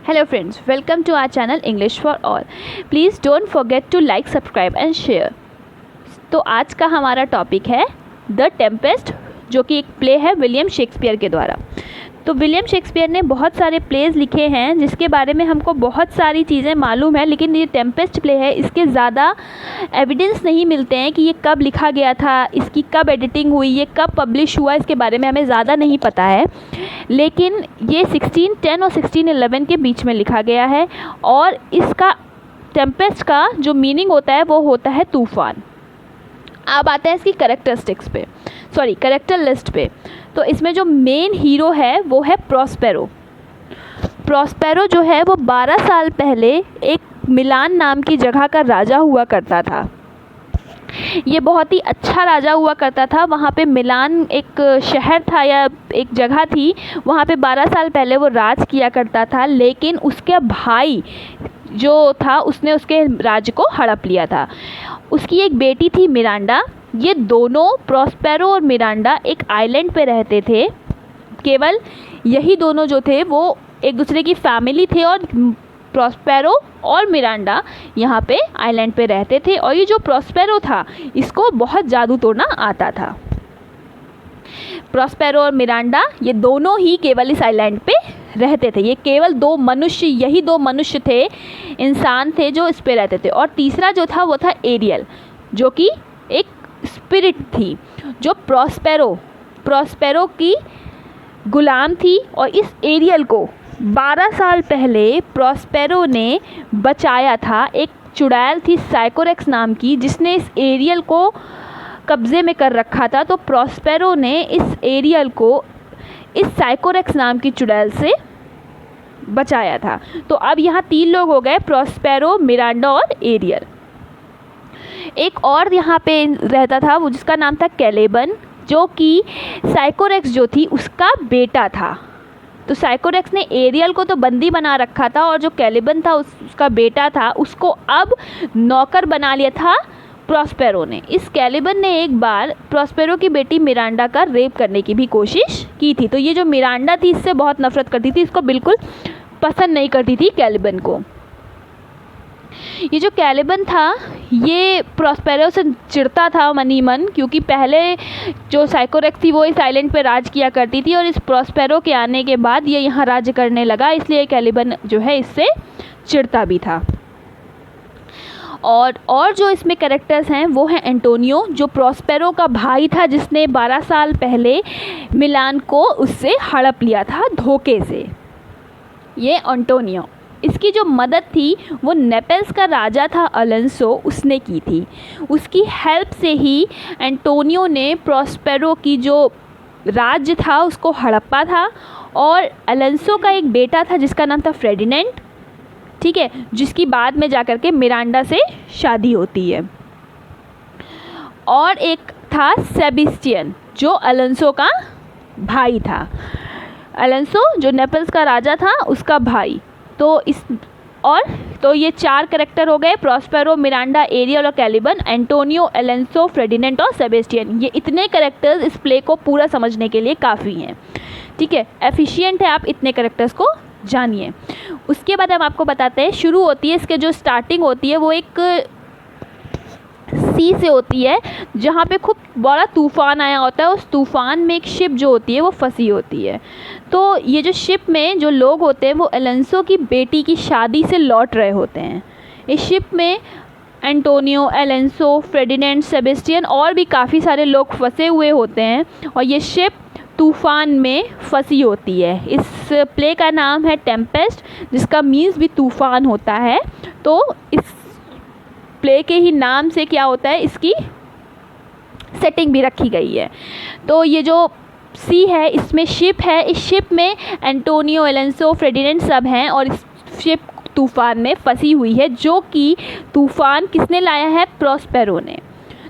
Hello friends, welcome to our channel English for All. Please don't forget to like, subscribe and share. तो आज का हमारा topic है the Tempest, जो कि एक प्ले है विलियम शेक्सपियर के द्वारा। तो विलियम शेक्सपियर ने बहुत सारे प्लेज लिखे हैं जिसके बारे में हमको बहुत सारी चीज़ें मालूम है, लेकिन ये टेम्पेस्ट प्ले है, इसके ज़्यादा एविडेंस नहीं मिलते हैं कि ये कब लिखा गया था, इसकी कब एडिटिंग हुई, ये कब पब्लिश हुआ, इसके बारे में हमें ज़्यादा नहीं पता है। लेकिन ये 1610 और 1611 के बीच में लिखा गया है और इसका टेम्पेस्ट का जो मीनिंग होता है वो होता है तूफ़ान। अब आते हैं इसकी कैरेक्टर लिस्ट पे। तो इसमें जो मेन हीरो है वो है प्रॉस्पेरो। प्रॉस्पेरो जो है वो 12 साल पहले एक मिलान नाम की जगह का राजा हुआ करता था। ये बहुत ही अच्छा राजा हुआ करता था। वहाँ पे मिलान एक शहर था या एक जगह थी, वहाँ पे 12 साल पहले वो राज किया करता था। लेकिन उसके भाई जो था उसने उसके राज्य को हड़प लिया था। उसकी एक बेटी थी मिरांडा। ये दोनों प्रॉस्पेरो और मिरांडा एक आइलैंड पे रहते थे। केवल यही दोनों जो थे वो एक दूसरे की फैमिली थे और प्रॉस्पेरो और मिरांडा यहाँ पे आइलैंड पे रहते थे। और ये जो प्रॉस्पेरो था इसको बहुत जादू टोना आता था। प्रॉस्पेरो और मिरांडा ये दोनों ही केवल इस आइलैंड पे रहते थे। ये केवल यही दो मनुष्य थे, इंसान थे जो इस पे रहते थे। और तीसरा जो था वो था एरियल, जो कि एक स्पिरिट थी जो प्रॉस्पेरो की गुलाम थी। और इस एरियल को 12 साल पहले प्रॉस्पेरो ने बचाया था। एक चुड़ैल थी साइकोरेक्स नाम की जिसने इस एरियल को कब्ज़े में कर रखा था। तो प्रॉस्पेरो ने इस एरियल को इस साइकोरेक्स नाम की चुड़ैल से बचाया था। तो अब यहाँ 3 लोग हो गए, प्रॉस्पेरो, मिरांडा और एरियल। एक और यहाँ पे रहता था वो जिसका नाम था कैलेबन, जो कि साइकोरेक्स जो थी उसका बेटा था। तो साइकोरेक्स ने एरियल को तो बंदी बना रखा था और जो कैलेबन था उसका बेटा था, उसको अब नौकर बना लिया था प्रॉस्पेरो ने। इस कैलेबन ने एक बार प्रॉस्पेरो की बेटी मिरांडा का रेप करने की भी कोशिश की थी। तो ये जो मिरांडा थी इससे बहुत नफरत करती थी, इसको बिल्कुल पसंद नहीं करती थी कैलेबन को। ये जो कैलेबन था ये प्रॉस्पेरो से चिढ़ता था मन ही मन, क्योंकि पहले जो साइकोरेक्स थी वो इस आइलैंड पे राज किया करती थी और इस प्रॉस्पेरो के आने के बाद ये यहाँ राज्य करने लगा, इसलिए कैलेबन जो है इससे चिढ़ता भी था। और जो इसमें कैरेक्टर्स हैं वो हैं एंटोनियो, जो प्रॉस्पेरो का भाई था जिसने 12 साल पहले मिलान को उससे हड़प लिया था धोखे से। ये एंटोनियो। इसकी जो मदद थी वो नेपल्स का राजा था अलेंसो, उसने की थी। उसकी हेल्प से ही एंटोनियो ने प्रॉस्पेरो की जो राज्य था उसको हड़पा था। और अलेंसो का एक बेटा था जिसका नाम था फ्रेडिनेंट, ठीक है, जिसकी बाद में जाकर के मिरांडा से शादी होती है। और एक था सेबेस्टियन जो अलेंसो का भाई था। अलेंसो जो नेपल्स का राजा था उसका भाई। तो ये 4 कैरेक्टर हो गए, प्रॉस्पेरो, मिरांडा, एरियल और कैलिबन, एंटोनियो, अलेंसो, फ्रेडिनेंट और सेबेस्टियन। ये इतने कैरेक्टर्स इस प्ले को पूरा समझने के लिए काफ़ी हैं, ठीक है, एफिशिएंट है। आप इतने कैरेक्टर्स को जानिए। उसके बाद हम आपको बताते हैं, शुरू होती है इसके जो स्टार्टिंग होती है वो एक सी से होती है जहाँ पे खूब बड़ा तूफ़ान आया होता है। उस तूफ़ान में एक शिप जो होती है वो फंसी होती है। तो ये जो शिप में जो लोग होते हैं वो अलेंसो की बेटी की शादी से लौट रहे होते हैं। इस शिप में एंटोनियो, अलेंसो, फ्रेडिनेंट, सेबेस्टियन और भी काफ़ी सारे लोग फंसे हुए होते हैं और ये शिप तूफ़ान में फंसी होती है। इस प्ले का नाम है टेम्पेस्ट, जिसका मीन्स भी तूफ़ान होता है। तो इस प्ले के ही नाम से क्या होता है, इसकी सेटिंग भी रखी गई है। तो ये जो सी है इसमें शिप है, इस शिप में एंटोनियो, अलेंसो, फ्रेडिनेंट सब हैं और इस शिप तूफ़ान में फंसी हुई है, जो कि तूफ़ान किसने लाया है, प्रॉस्पेरो ने।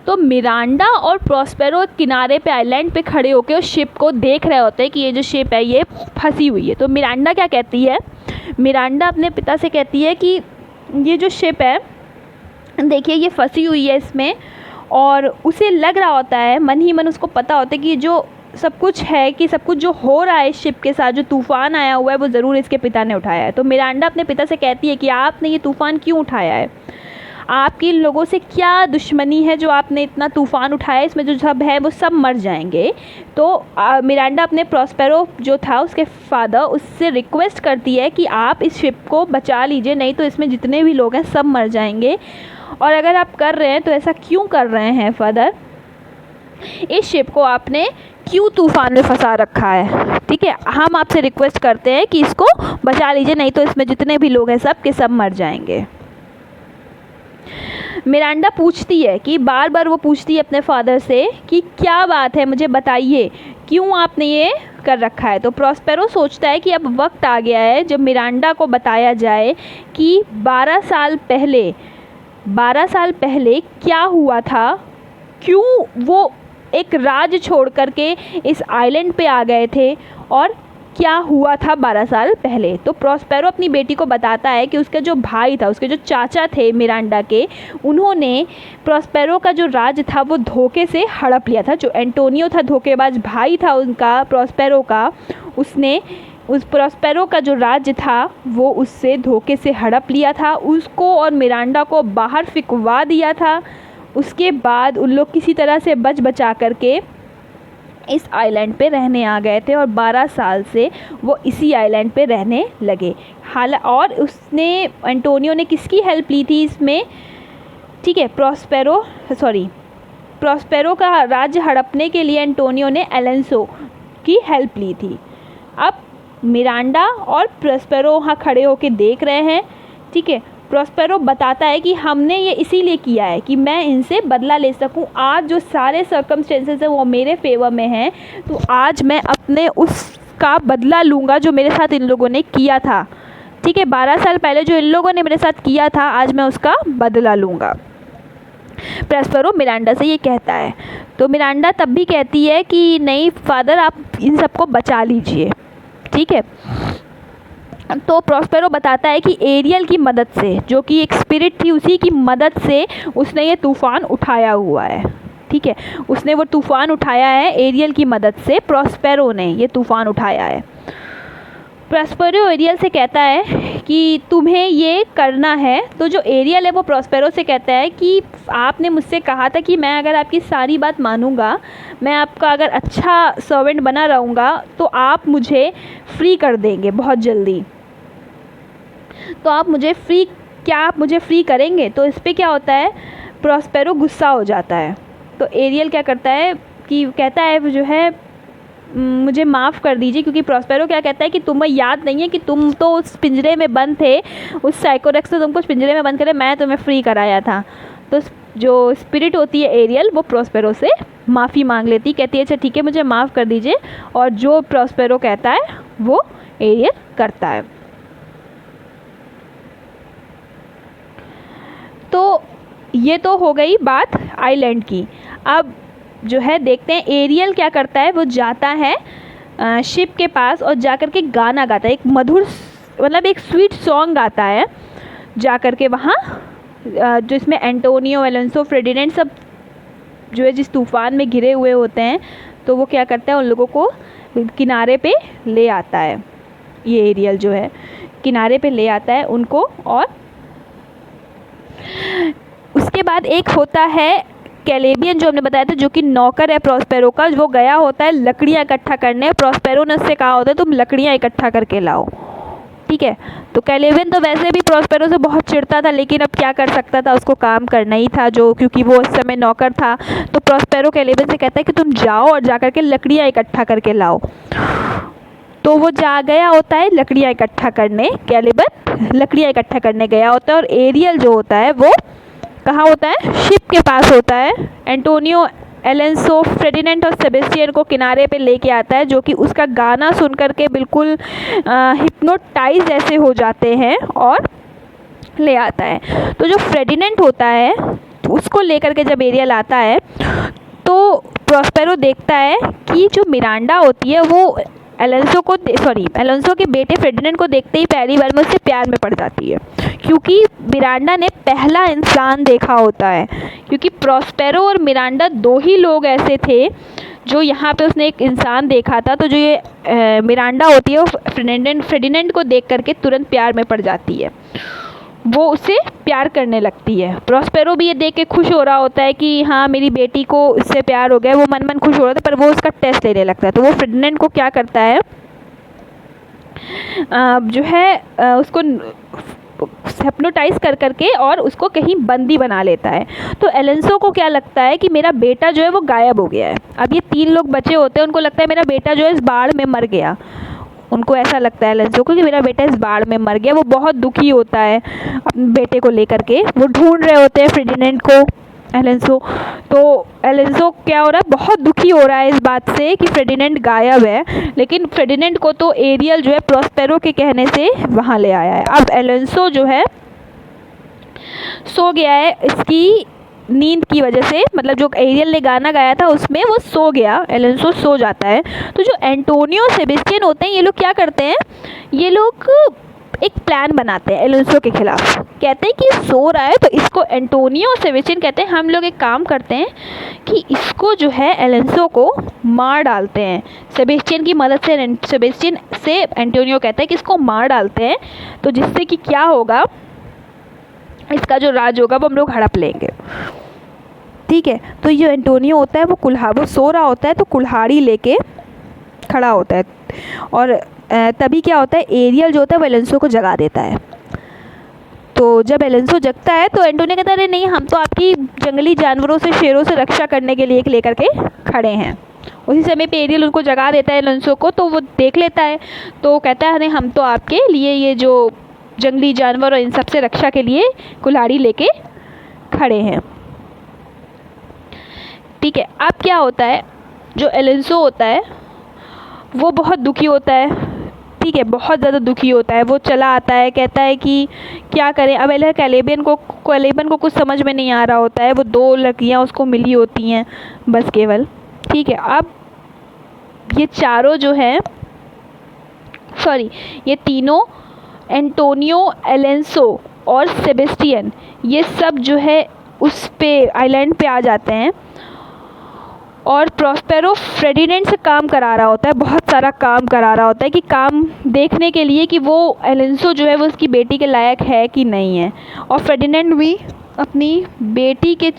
तो मिरांडा और प्रॉस्पेरो किनारे पे आइलैंड पे खड़े होकर उस शिप को देख रहे होते हैं कि ये जो शिप है ये फंसी हुई है। तो मिरांडा क्या कहती है, मिरांडा अपने पिता से कहती है कि ये जो शिप है देखिए ये फंसी हुई है इसमें। और उसे लग रहा होता है, मन ही मन उसको पता होता है कि जो सब कुछ है कि सब कुछ जो हो रहा है इस शिप के साथ, जो तूफ़ान आया हुआ है, वो ज़रूर इसके पिता ने उठाया है। तो मिरांडा अपने पिता से कहती है कि आपने ये तूफ़ान क्यों उठाया है, आपकी इन लोगों से क्या दुश्मनी है जो आपने इतना तूफ़ान उठाया, इसमें जो सब है वो सब मर जाएंगे। तो मिरांडा अपने प्रॉस्पेरो जो था उसके फादर, उससे रिक्वेस्ट करती है कि आप इस शिप को बचा लीजिए, नहीं तो इसमें जितने भी लोग हैं सब मर जाएंगे, और अगर आप कर रहे हैं तो ऐसा क्यों कर रहे हैं फादर, इस शिप को आपने क्यों तूफ़ान में फंसा रखा है, ठीक है, हम आपसे रिक्वेस्ट करते हैं कि इसको बचा लीजिए, नहीं तो इसमें जितने भी लोग हैं सब के सब मर जाएंगे। मिरांडा पूछती है कि बार बार वो पूछती है अपने फादर से कि क्या बात है, मुझे बताइए क्यों आपने ये कर रखा है। तो प्रॉस्पेरो सोचता है कि अब वक्त आ गया है जब मिरांडा को बताया जाए कि 12 साल पहले क्या हुआ था, क्यों वो एक राज्य छोड़ करके इस आइलैंड पे आ गए थे और क्या हुआ था 12 साल पहले। तो प्रॉस्पेरो अपनी बेटी को बताता है कि उसका जो भाई था, उसके जो चाचा थे मिरांडा के, उन्होंने प्रॉस्पेरो का जो राज्य था वो धोखे से हड़प लिया था। जो एंटोनियो था, धोखेबाज भाई था उनका प्रॉस्पेरो का, उसने उस प्रॉस्पेरो का जो राज्य था वो उससे धोखे से हड़प लिया था, उसको और मिरांडा को बाहर फिकवा दिया था। उसके बाद उन लोग किसी तरह से बचा करके इस आइलैंड पे रहने आ गए थे और 12 साल से वो इसी आइलैंड पे रहने लगे। और उसने, एंटोनियो ने किसकी हेल्प ली थी इसमें, ठीक है, प्रॉस्पेरो का राज्य हड़पने के लिए एंटोनियो ने एलेंसो की हेल्प ली थी। अब मिरांडा और प्रॉस्पेरो वहाँ खड़े होकर देख रहे हैं, ठीक है। प्रॉस्पेरो बताता है कि हमने ये इसीलिए किया है कि मैं इनसे बदला ले सकूं। आज जो सारे सर्कमस्टेंसेस हैं वो मेरे फेवर में हैं, तो आज मैं अपने उसका बदला लूँगा जो मेरे साथ इन लोगों ने किया था, ठीक है। 12 साल पहले जो इन लोगों ने मेरे साथ किया था, आज मैं उसका बदला लूँगा। प्रॉस्पेरो मिरांडा से ये कहता है। तो मिरांडा तब भी कहती है कि नहीं फादर, आप इन सबको बचा लीजिए, ठीक है। तो प्रॉस्पेरो बताता है कि एरियल की मदद से, जो कि एक स्पिरिट थी, उसी की मदद से उसने ये तूफ़ान उठाया हुआ है, ठीक है। उसने वो तूफ़ान उठाया है एरियल की मदद से, प्रॉस्पेरो ने ये तूफ़ान उठाया है। प्रॉस्पेरो एरियल से कहता है कि तुम्हें ये करना है। तो जो एरियल है वो प्रॉस्पेरो से कहता है कि आपने मुझसे कहा था कि मैं अगर आपकी सारी बात मानूंगा, मैं आपका अगर अच्छा सर्वेंट बना रहूँगा, तो आप मुझे फ्री कर देंगे बहुत जल्दी। तो आप मुझे फ्री करेंगे। तो इस पर क्या होता है, प्रॉस्पेरो गुस्सा हो जाता है। तो एरियल क्या करता है कि कहता है जो है मुझे माफ़ कर दीजिए, क्योंकि प्रॉस्पेरो क्या कहता है कि तुम्हें याद नहीं है कि तुम तो उस पिंजरे में बंद थे, उस साइकोरेक्स ने तुमको उस पिंजरे में बंद करे, मैं तुम्हें फ्री कराया था। तो जो स्पिरिट होती है एरियल, वो प्रॉस्पेरो से माफ़ी मांग लेती, कहती है अच्छा ठीक है मुझे माफ़ कर दीजिए, और जो प्रॉस्पेरो कहता है वो एरियल करता है। तो ये तो हो गई बात आइलैंड की। अब जो है देखते हैं एरियल क्या करता है। वो जाता है शिप के पास और जाकर के गाना गाता है, एक मधुर मतलब एक स्वीट सॉन्ग गाता है जाकर के वहाँ, जो इसमें एंटोनियो, एलेंसो, फ्रेडिनेंड सब जो है जिस तूफ़ान में घिरे हुए होते हैं, तो वो क्या करता है उन लोगों को किनारे पे ले आता है। ये एरियल जो है किनारे पे ले आता है उनको, और उसके बाद एक होता है कैलेबियन जो हमने बताया था, जो कि नौकर है प्रॉस्पेरो का, वो गया होता है लकड़ियाँ इकट्ठा करने। प्रॉस्पेरो ने उससे कहा होता है तुम लकड़ियाँ इकट्ठा करके लाओ, ठीक है। तो कैलेबियन तो वैसे भी प्रॉस्पेरो से बहुत चिढ़ता था, लेकिन अब क्या कर सकता था, उसको काम करना ही था, जो क्योंकि वो उस समय नौकर था। तो प्रॉस्पेरो कैलेबियन से कहता है कि तुम जाओ और जा करके लकड़ियाँ इकट्ठा करके लाओ। तो वो जा गया होता है लकड़ियाँ इकट्ठा करने, कैलेबियन लकड़ियाँ इकट्ठा करने गया होता है, और एरियल जो होता है वो कहाँ होता है, शिप के पास होता है। एंटोनियो, एलेंसो, फ्रेडिनेंड और सेबेस्टियन को किनारे पे लेके आता है, जो कि उसका गाना सुन कर के बिल्कुल हिप्नोटाइज जैसे हो जाते हैं, और ले आता है। तो जो फ्रेडिनेंड होता है उसको लेकर के जब एरियल आता है, तो प्रॉस्पेरो देखता है कि जो मिरांडा होती है वो एलोंसो के बेटे फेर्डिनेंड को देखते ही पहली बार में उससे प्यार में पड़ जाती है, क्योंकि मिरांडा ने पहला इंसान देखा होता है। क्योंकि प्रॉस्पेरो और मिरांडा दो ही लोग ऐसे थे जो यहाँ पे उसने एक इंसान देखा था। तो जो ये मिरांडा होती है वो फेर्डिनेंड को देख करके तुरंत प्यार में पड़ जाती है, वो उससे प्यार करने लगती है। प्रॉस्पेरो भी ये देख के खुश हो रहा होता है कि हाँ मेरी बेटी को इससे प्यार हो गया, वो मन खुश हो रहा था, पर वो उसका टेस्ट लेने लगता है। तो वो फेर्डिनेंड को क्या करता है, जो है उसको हिप्नोटाइज कर करके और उसको कहीं बंदी बना लेता है। तो एलोंसो को क्या लगता है कि मेरा बेटा जो है वो गायब हो गया है। अब ये 3 लोग बचे होते हैं, उनको लगता है मेरा बेटा जो है इस बाढ़ में मर गया। उनको ऐसा लगता है एलोंसो को कि मेरा बेटा इस बाढ़ में मर गया। वो बहुत दुखी होता है अपने बेटे को लेकर के। वो ढूंढ रहे होते हैं फेर्डिनेंड को, एलोंसो। तो एलोंसो क्या हो रहा है, बहुत दुखी हो रहा है इस बात से कि फेर्डिनेंड गायब है। लेकिन फेर्डिनेंड को तो एरियल जो है प्रॉस्पेरो के कहने से वहाँ ले आया है। अब एलोंसो जो है सो गया है इसकी नींद की वजह से, मतलब जो एरियल ने गाना गाया था उसमें वो सो गया, एलोंसो सो जाता है। तो जो एंटोनियो सेबेस्टियन होते हैं, ये लोग क्या करते हैं, ये लोग एक प्लान बनाते हैं एलोंसो के खिलाफ। कहते हैं कि सो रहा है, तो इसको एंटोनियो और सेबेस्टियन कहते हैं हम लोग एक काम करते हैं कि इसको जो है एलोंसो को मार डालते हैं। सेबेस्टियन की मदद से सेबेस्टियन से एंटोनियो कहता है कि इसको मार डालते हैं, तो जिससे कि क्या होगा, इसका जो राज होगा वो हम लोग हड़प लेंगे। ठीक है। तो ये एंटोनियो होता है वो सो रहा होता है, तो कुल्हाड़ी लेके खड़ा होता है। और तभी क्या होता है, एरियल जो होता है वो एलोंसो को जगा देता है। तो जब एलोंसो जगता है तो एंटोनियो कहता है अरे नहीं, हम तो आपकी जंगली जानवरों से, शेरों से रक्षा करने के लिए एक लेकर के खड़े हैं। उसी समय पे एरियल उनको जगा देता है एलोंसो को। तो वो देख लेता है, तो कहता है अरे हम तो आपके लिए ये जो जंगली जानवर और इन सब से रक्षा के लिए कुल्हाड़ी लेके खड़े हैं। ठीक है। अब क्या होता है, जो एलोंसो होता है वो बहुत दुखी होता है। ठीक है, बहुत ज़्यादा दुखी होता है। वो चला आता है, कहता है कि क्या करें। अब कैलेबियन को कुछ समझ में नहीं आ रहा होता है। वो 2 लड़कियाँ उसको मिली होती हैं बस केवल। ठीक है। अब ये चारों जो है, ये तीनों, एंटोनियो, एलोंसो और सेबेस्टियन, ये सब जो है उस पे आइलैंड पे आ जाते हैं। और प्रॉस्पेरो फेर्डिनेंड से काम करा रहा होता है, बहुत सारा काम करा रहा होता है कि काम देखने के लिए कि वो एलोंसो जो है वो उसकी बेटी के लायक है कि नहीं है। और फेर्डिनेंड भी अपनी बेटी के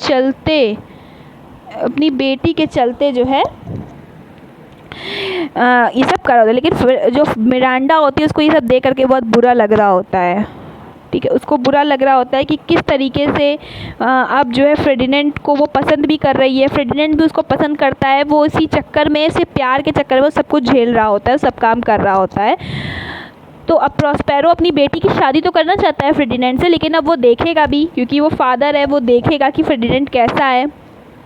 चलते जो है ये सब कर रहा होता है। लेकिन जो मिरांडा होती है उसको ये सब देख करके बहुत बुरा लग रहा होता है। ठीक है, उसको बुरा लग रहा होता है कि किस तरीके से अब जो है फेर्डिनेंड को वो पसंद भी कर रही है, फेर्डिनेंड भी उसको पसंद करता है। वो इसी चक्कर में, सिर्फ प्यार के चक्कर में वो सब कुछ झेल रहा होता है, सब काम कर रहा होता है। तो अब प्रॉस्पेरो अपनी बेटी की शादी तो करना चाहता है फेर्डिनेंड से, लेकिन अब वो देखेगा भी, क्योंकि वो फादर है, वो देखेगा कि फेर्डिनेंड कैसा है।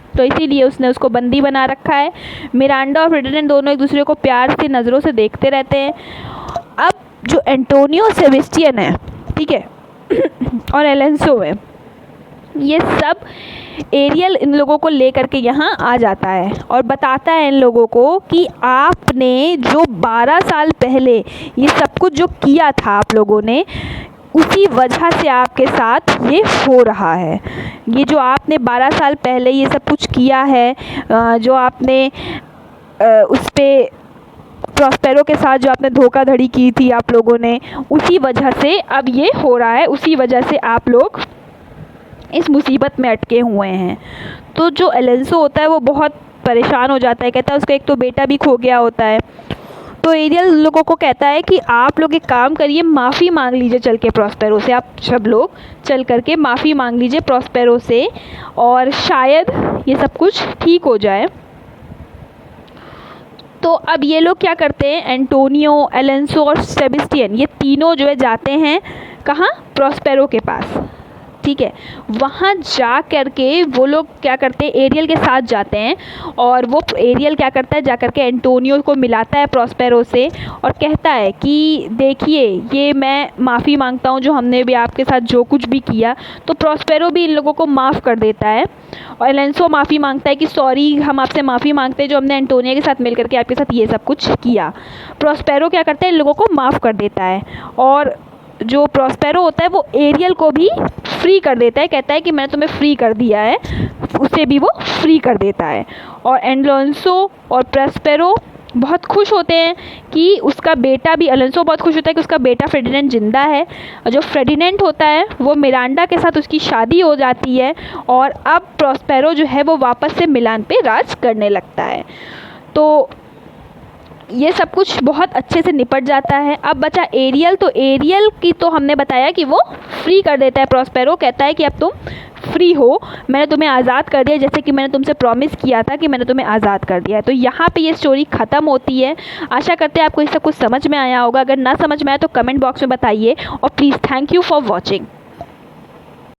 तो इसीलिए उसने उसको बंदी बना रखा है। मिरांडा और फेर्डिनेंड दोनों एक दूसरे को प्यार से नज़रों से देखते रहते हैं। अब जो एंटोनियो सेबेस्टियन है, ठीक है, और एलोंसो है, ये सब एरियल इन लोगों को लेकर के यहाँ आ जाता है और बताता है इन लोगों को कि आपने जो 12 साल पहले ये सब कुछ जो किया था आप लोगों ने, उसी वजह से आपके साथ ये हो रहा है। ये जो आपने 12 साल पहले ये सब कुछ किया है, जो आपने उस पे प्रॉस्पेरो के साथ जो आपने धोखाधड़ी की थी आप लोगों ने, उसी वजह से अब ये हो रहा है, उसी वजह से आप लोग इस मुसीबत में अटके हुए हैं। तो जो एलोंसो होता है वो बहुत परेशान हो जाता है, कहता है उसका एक तो बेटा भी खो गया होता है। तो एरियल लोगों को कहता है कि आप लोग एक काम करिए, माफ़ी मांग लीजिए चल के प्रॉस्पेरो से, आप सब लोग चल करके माफ़ी मांग लीजिए प्रॉस्पेरो से, और शायद ये सब कुछ ठीक हो जाए। तो अब ये लोग क्या करते हैं, एंटोनियो, एलोंसो और सेबेस्टियन, ये तीनों जो है जाते हैं कहाँ, प्रॉस्पेरो के पास। ठीक है। वहाँ जा कर के वो लोग क्या करते हैं, एरियल के साथ जाते हैं और वो एरियल क्या करता है, जा कर के एंटोनियो को मिलाता है प्रॉस्पेरो से और कहता है कि देखिए ये मैं माफ़ी मांगता हूँ जो हमने भी आपके साथ जो कुछ भी किया। तो प्रॉस्पेरो भी इन लोगों को माफ़ कर देता है और एलेंसो माफ़ी मांगता है कि सॉरी, हम आपसे माफ़ी मांगते हैं जो हमने एंटोनिया के साथ मिल करके आपके साथ ये सब कुछ किया। प्रॉस्पेरो क्या करता है, इन लोगों को माफ़ कर देता है और जो प्रॉस्पेरो होता है वो एरियल को भी फ्री कर देता है, कहता है कि मैंने तुम्हें फ्री कर दिया है, उसे भी वो फ्री कर देता है। और एलेंसो और प्रॉस्पेरो बहुत खुश होते हैं कि उसका बेटा भी, एलेंसो बहुत खुश होता है कि उसका बेटा फेर्डिनेंड ज़िंदा है। और जो फेर्डिनेंड होता है वो मिरांडा के साथ उसकी शादी हो जाती है और अब प्रॉस्पेरो जो है वो वापस से मिलान पे राज करने लगता है। तो ये सब कुछ बहुत अच्छे से निपट जाता है। अब बचा एरियल। तो एरियल की तो हमने बताया कि वो फ्री कर देता है प्रॉस्पेरो, कहता है कि अब तुम फ्री हो, मैंने तुम्हें आज़ाद कर दिया जैसे कि मैंने तुमसे प्रॉमिस किया था कि मैंने तुम्हें आज़ाद कर दिया है। तो यहाँ पे ये स्टोरी ख़त्म होती है। आशा करते हैं आपको ये सब कुछ समझ में आया होगा। अगर ना समझ में आया तो कमेंट बॉक्स में बताइए और please thank you for watching.